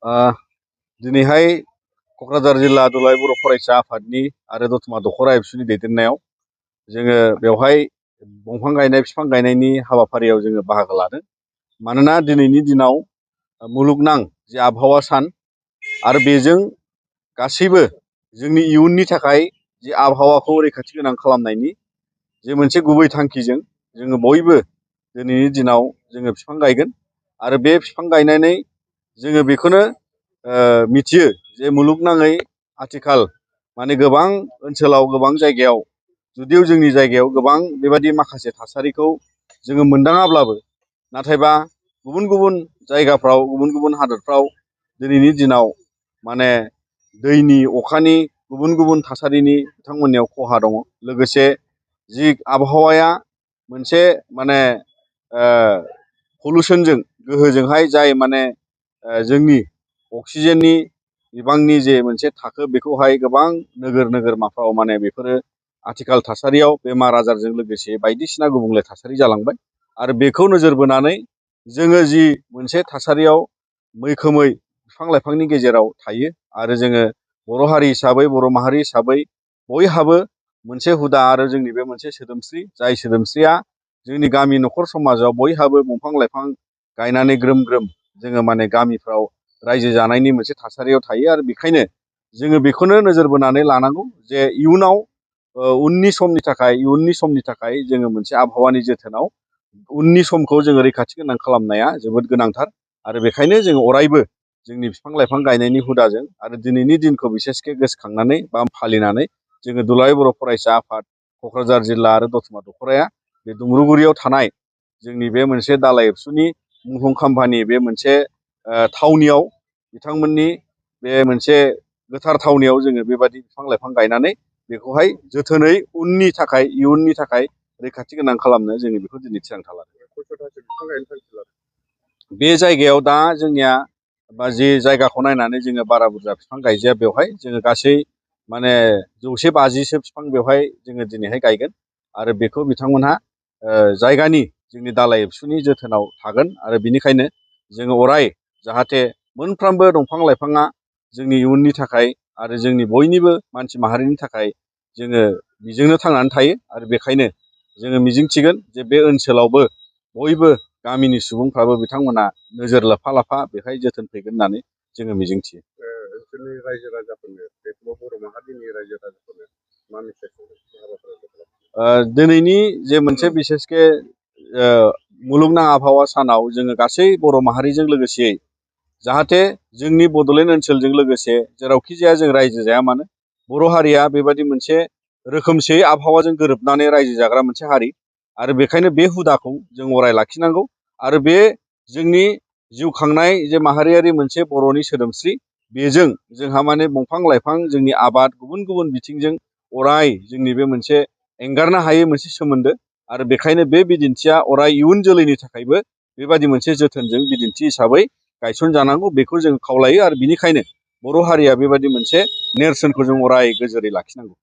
ओ दिनैहाय क'क्राझार जिल्ला दुलाराय बर' फरायसा आफादनि आरो दतमा दख'रा एबसुनि दैदेननायाव जोङो बेवहाय दंफां गायनाय बिफां गायनायनि हाबाफारियाव जोङो बाहागो लादों। मानोना दिनैनि दिनाव मुलुगनां जे आबहावा सान आरो बेजों गासैबो जोंनि इयुननि थाखाय जे आबहावाखौ रैखाथि गोनां खालामनायनि जे मोनसे गुबै थांखिजों जोङो बयबो दिनैनि दिनाव जोङो बिफां गायगोन आरो बे बिफां गायनानै जोङो बेखौनो मिथियो जे मुलुगनाङै आथिखाल माने गोबां ओनसोलाव गोबां जायगायाव जुदिও जोंनि जायगायाव गोबां बेबादि माखासे थासारिखौ जोङो मोनदाङाब्लाबो नाथायबा गुबुन गुबुन जायगाफ्राव गुबुन गुबुन हादोरफ्राव दिनैनि दिनाव माने दैनि अखानि गुबुन गुबुन थासारिनि बिथांमोननियाव खहा दङ। लोगोसे जि आबहावाया मोनसे माने पलुसनजों गोहोजोंहाय जाय माने जोंनि अक्सिजेननि बिबांनि जे मोनसे थाखो बेखौहाय गोबां नोगोरमाफ्राव माने बेफोरो आथिखाल थासारियाव बेमार आजारजों लोगोसे बायदिसिना गुबुंले थासारि जालांबाय आरो बेखौ नोजोर बोनानै जोङो जि मोनसे थासारियाव मैखोमै बिफां लाइफांनि गेजेराव थायो आरो जोङो बर' हारि हिसाबै बर' माहारि हिसाबै बयहाबो मोनसे हुदा आरो जोंनि बे मोनसे सोदोमस्रि जाय सोदोमस्रिया जोंनि गामि न'खर समाजाव बयहाबो दंफां लाइफां गायनानै ग्रोम ग्रोम जोङो माने गामिफ्राव रायजो जानायनि मोनसे थासारियाव थायो आरो बेखायनो जोङो बेखौनो नोजोर बोनानै लानांगौ जे इयुनाव इयुननि समनि थाखाय जोङो मोनसे आबहावानि जोथोनाव उननि समखौ जोङो रैखाथि गोनां खालामनाया जोबोद गोनांथार आरो बेखायनो जोङो अरायबो जोंनि बिफां लाइफां गायनायनि हुदाजों आरो दिनैनि दिनखौ बिसेसके गोसोखांनानै बा फालिनानै जोङो दुलाराय बर' फरायसा आफाद क'क्राझार जिल्ला आरो दतमा दख'राया बे दुंब्रुगुरियाव थानाय जोंनि बे मोनसे दालाइ एबसुनि मुंख्लं खाम्फानि बे मोनसे थावनियाव बिथांमोननि बे मोनसे गोथार थावनियाव जोङो बेबादि बिफां लाइफां गायनानै बेखौहाय जोथोनै इयुननि थाखाय रैखाथि गोनां खालामनो जोङो बेखौ दिनै थिरांथा लादों। बे जायगायाव दा जोंनिया बा जे जायगाखौ नायनानै जोङो बारा बुरजा बिफां गायजाया बेवहाय जोङो गासै माने 150सो बिफां बेवहाय जोङो दिनैहाय गायगोन आरो बेखौ बिथांमोनहा जायगानि जोंनि दालाइ एबसुनि जोथोनाव थागोन आरो बिनिखायनो जोङो अराय जाहाथे मोनफ्रोमबो दंफां लाइफाङा जोंनि इयुननि थाखाय आरो जोंनि बयनिबो मानसि माहारिनि थाखाय जोङो बेजोंनो थांनानै थायो आरो बेखायनो जोङो मिजिंथिगोन जे बे ओनसोलावबो बयबो गामिनि सुबुंफ्राबो बिथांमोना नोजोर लाफा लाफा बेहाय जोथोन फैगोन होननानै जोङो मिजिंथियो। ओनसोलनि रायजो राजाफोरनो बेखौ बर' माहारिनि रायजो राजाफोरनो मा मेसेज दिनैनि जे मोनसे बिसेसके मुलुगनां आबहावा सानाव जोङो गासै बर' माहारिजों लोगोसेयै जाहाथे जोंनि बड'लेण्ड ओनसोलजों लोगोसे जेरावखि जाया जों रायजो जाया मानो बर' हारिया बेबायदि मोनसे रोखोमसेयै आबहावाजों गोरोबनानै रायजो जाग्रा मोनसे हारि आरो बेखायनो बे हुदाखौ जों अराय लाखिनांगौ आरो बे जोंनि जिउ खांनाय जे माहारियारि मोनसे बर'नि सोदोमस्रि बेजों जोंहा माने दंफां लाइफां जोंनि आबाद गुबुन गुबुन बिथिंजों अराय जोंनि बे मोनसे एंगारनो हायै मोनसे सोमोन्दो आरो बेखायनो बे बिदिन्थिया अराय इयुन जोलैनि थाखायबो बेबादि मोनसे जोथोनजों बिदिन्थि हिसाबै गायसनजानांगौ बेखौ जों खावलायो आरो बिनिखायनो बर' हारिया बेबादि मोनसे नेरसोनखौ जों अराय गोजोरै लाखिनांगौ।